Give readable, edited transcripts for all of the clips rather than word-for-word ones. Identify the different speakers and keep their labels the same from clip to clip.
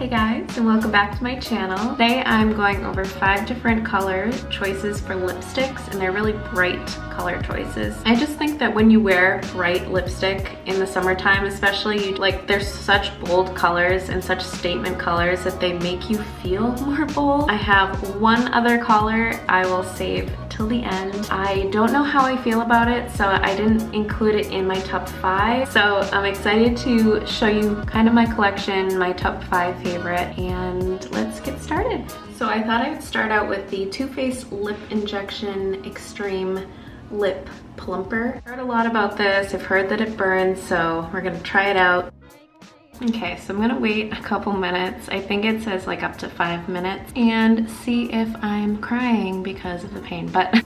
Speaker 1: Hey guys, and welcome back to my channel. Today I'm going over 5 different color choices for lipsticks, and they're really bright color choices. I just think that when you wear bright lipstick in the summertime especially, there's such bold colors and such statement colors that they make you feel more bold. I have one other color I will save till the end. I don't know how I feel about it, so I didn't include it in my top 5. So I'm excited to show you kind of my collection, my top 5 favorite, and let's get started. So I thought I would start out with the Too Faced Lip Injection Extreme Lip Plumper. I've heard a lot about this. I've heard that it burns, so we're gonna try it out. Okay, so I'm gonna wait a couple minutes. I think it says like up to 5 minutes, and see if I'm crying because of the pain, but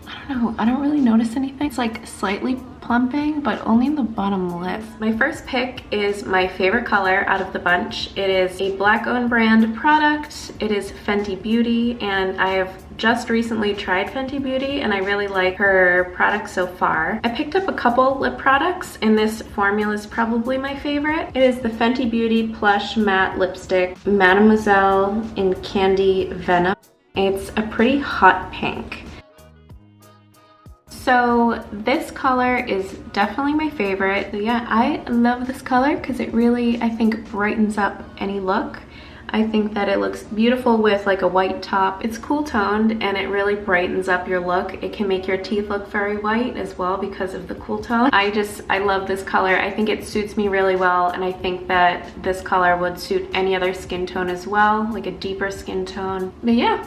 Speaker 1: I don't know, I don't really notice anything. It's like slightly plumping, but only in the bottom lip. My first pick is my favorite color out of the bunch. It is a Black-owned brand product. It is Fenty Beauty, and I have just recently tried Fenty Beauty and I really like her products so far. I picked up a couple lip products and this formula is probably my favorite. It is the Fenty Beauty Plush Matte Lipstick Mademoiselle in Candy Venom. It's a pretty hot pink. So this color is definitely my favorite. So yeah, I love this color because it really, I think, brightens up any look. I think that it looks beautiful with like a white top. It's cool toned and it really brightens up your look. It can make your teeth look very white as well because of the cool tone. I love this color. I think it suits me really well, and I think that this color would suit any other skin tone as well, like a deeper skin tone. But yeah,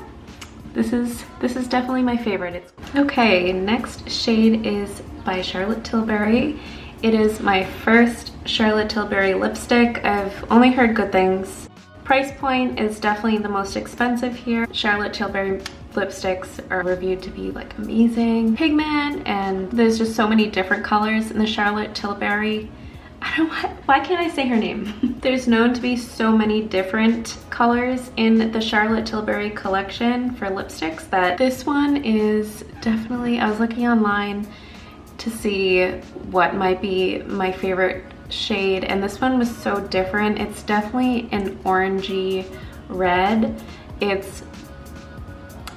Speaker 1: this is definitely my favorite. Okay, next shade is by Charlotte Tilbury. It is my first Charlotte Tilbury lipstick. I've only heard good things. Price point is definitely the most expensive here. Charlotte Tilbury lipsticks are reviewed to be like amazing pigment, and there's just so many different colors in the Charlotte Tilbury. I don't know why can't I say her name? There's known to be so many different colors in the Charlotte Tilbury collection for lipsticks that this one is definitely, I was looking online to see what might be my favorite shade, and this one was so different. It's definitely an orangey red. It's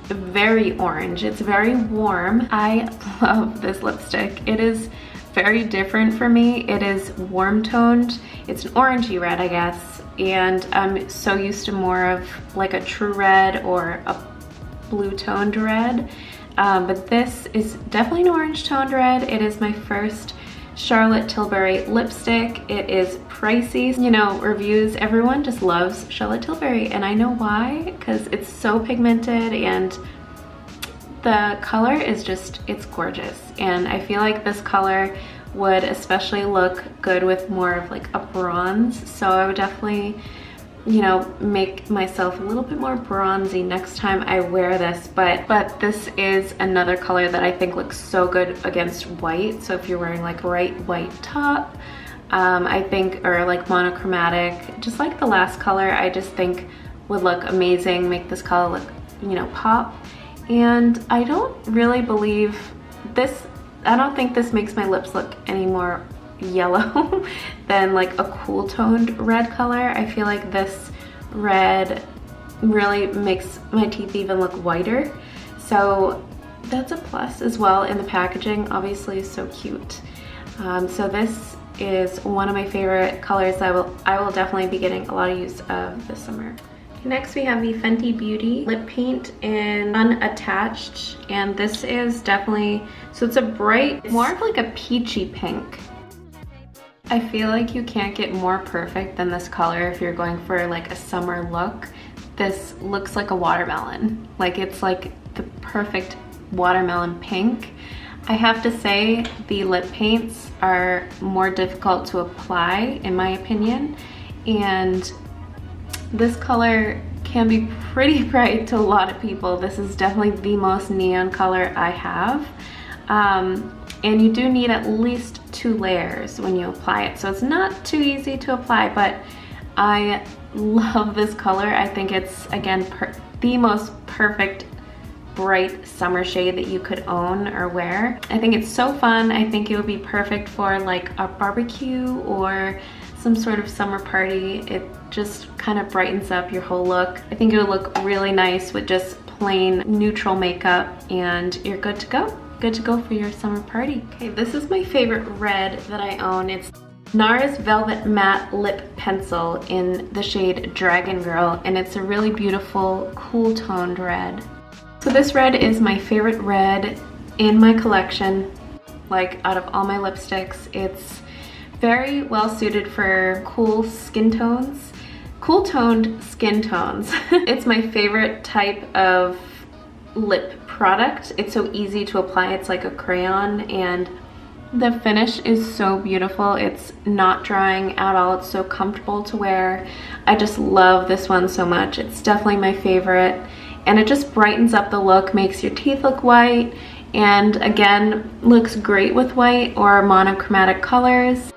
Speaker 1: very orange. It's very warm. I love this lipstick. It is very different for me. It is warm toned. It's an orangey red, I guess, and I'm so used to more of like a true red or a blue toned red, but this is definitely an orange toned red. It is my first Charlotte Tilbury lipstick. It is pricey. You know, reviews, everyone just loves Charlotte Tilbury, and I know why, because it's so pigmented and the color is just, it's gorgeous. And I feel like this color would especially look good with more of like a bronze. So I would definitely, you know, make myself a little bit more bronzy next time I wear this, but this is another color that I think looks so good against white. So if you're wearing like a bright white top, I think, or like monochromatic, just like the last color, I just think would look amazing, make this color look, you know, pop. And I don't really believe this, I don't think this makes my lips look any more yellow than like a cool toned red color. I feel like this red really makes my teeth even look whiter, so that's a plus as well. In the packaging obviously is so cute. So this is one of my favorite colors that I will definitely be getting a lot of use of this summer. Next we have the Fenty Beauty lip paint in Unattached, and this is definitely, so it's a bright, more of like a peachy pink. I feel like you can't get more perfect than this color if you're going for like a summer look. This looks like a watermelon. Like, it's like the perfect watermelon pink. I have to say the lip paints are more difficult to apply in my opinion, and this color can be pretty bright to a lot of people. This is definitely the most neon color I have. And you do need at least 2 layers when you apply it, so it's not too easy to apply, but I love this color. I think it's, again, the most perfect bright summer shade that you could own or wear. I think it's so fun. I think it would be perfect for like a barbecue or some sort of summer party. It just kind of brightens up your whole look. I think it would look really nice with just plain neutral makeup, and you're good to go. Good to go for your summer party. Okay, this is my favorite red that I own. It's Nars Velvet Matte Lip Pencil in the shade Dragon Girl, and it's a really beautiful, cool toned red. So this red is my favorite red in my collection, like out of all my lipsticks. It's very well suited for cool skin tones, cool toned skin tones. It's my favorite type of lip product. It's so easy to apply. It's like a crayon, and the finish is so beautiful. It's not drying at all. It's so comfortable to wear. I just love this one so much. It's definitely my favorite, and it just brightens up the look, makes your teeth look white, and again, looks great with white or monochromatic colors.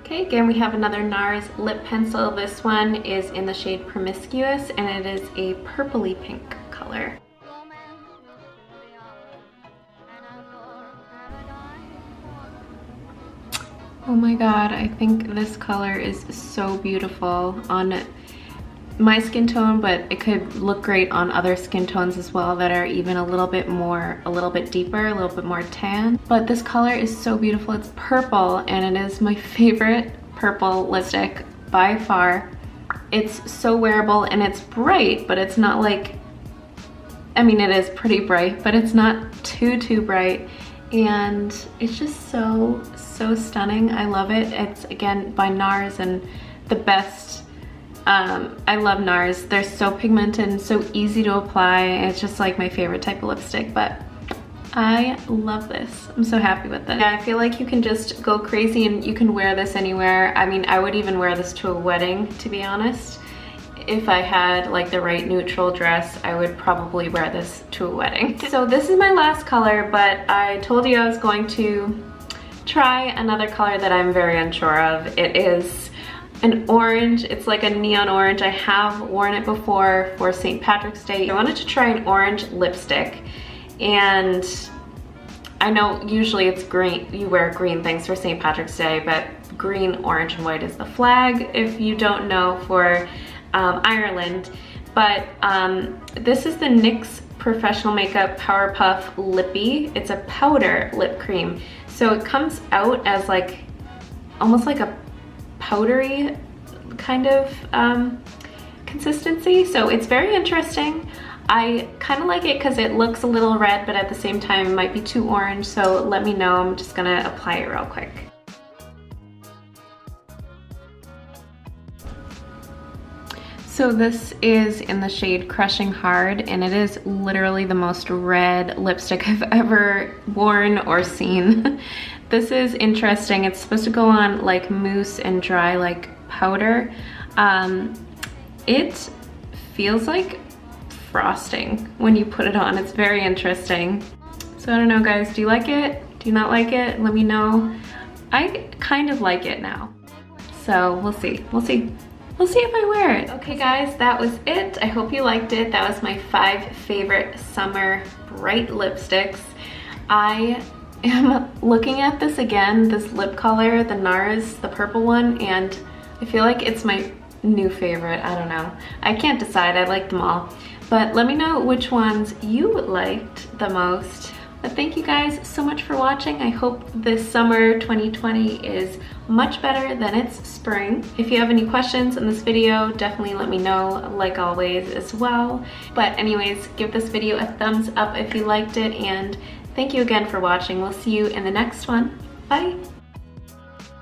Speaker 1: Okay, again, we have another Nars lip pencil. This one is in the shade Promiscuous, and it is a purpley pink color. Oh my god, I think this color is so beautiful on my skin tone, but it could look great on other skin tones as well that are even a little bit deeper, a little bit more tan. But this color is so beautiful. It's purple, and it is my favorite purple lipstick by far. It's so wearable, and it's bright, but it's not like, I mean, it is pretty bright, but it's not too bright. And it's just so stunning. I love it. It's again by Nars, and the best. I love Nars. They're so pigmented and so easy to apply. It's just like my favorite type of lipstick, but I love this. I'm so happy with it. Yeah, I feel like you can just go crazy and you can wear this anywhere. I mean, I would even wear this to a wedding, to be honest. If I had like the right neutral dress, I would probably wear this to a wedding. So this is my last color, but I told you I was going to try another color that I'm very unsure of. It is an orange. It's like a neon orange. I have worn it before for St. Patrick's Day. I wanted to try an orange lipstick, and I know usually it's green, you wear green things for St. Patrick's Day, but green, orange, and white is the flag, if you don't know, for Ireland. But this is the NYX Professional Makeup Power Puff Lippy. It's a powder lip cream. So it comes out as like, almost like a powdery kind of consistency. So it's very interesting. I kind of like it because it looks a little red, but at the same time it might be too orange. So let me know. I'm just gonna apply it real quick. So this is in the shade Crushing Hard, and it is literally the most red lipstick I've ever worn or seen. This is interesting. It's supposed to go on like mousse and dry like powder. It feels like frosting when you put it on. It's very interesting. So I don't know, guys, do you like it? Do you not like it? Let me know. I kind of like it now. So we'll see. We'll see if I wear it. Okay guys, that was it. I hope you liked it. That was my 5 favorite summer bright lipsticks. I am looking at this again, this lip color, the Nars, the purple one, and I feel like it's my new favorite. I don't know. I can't decide. I like them all. But let me know which ones you liked the most. But thank you guys so much for watching. I hope this summer 2020 is much better than it's spring. If you have any questions in this video, definitely let me know, like always as well. But anyways, give this video a thumbs up if you liked it, and thank you again for watching. We'll see you in the next one. Bye.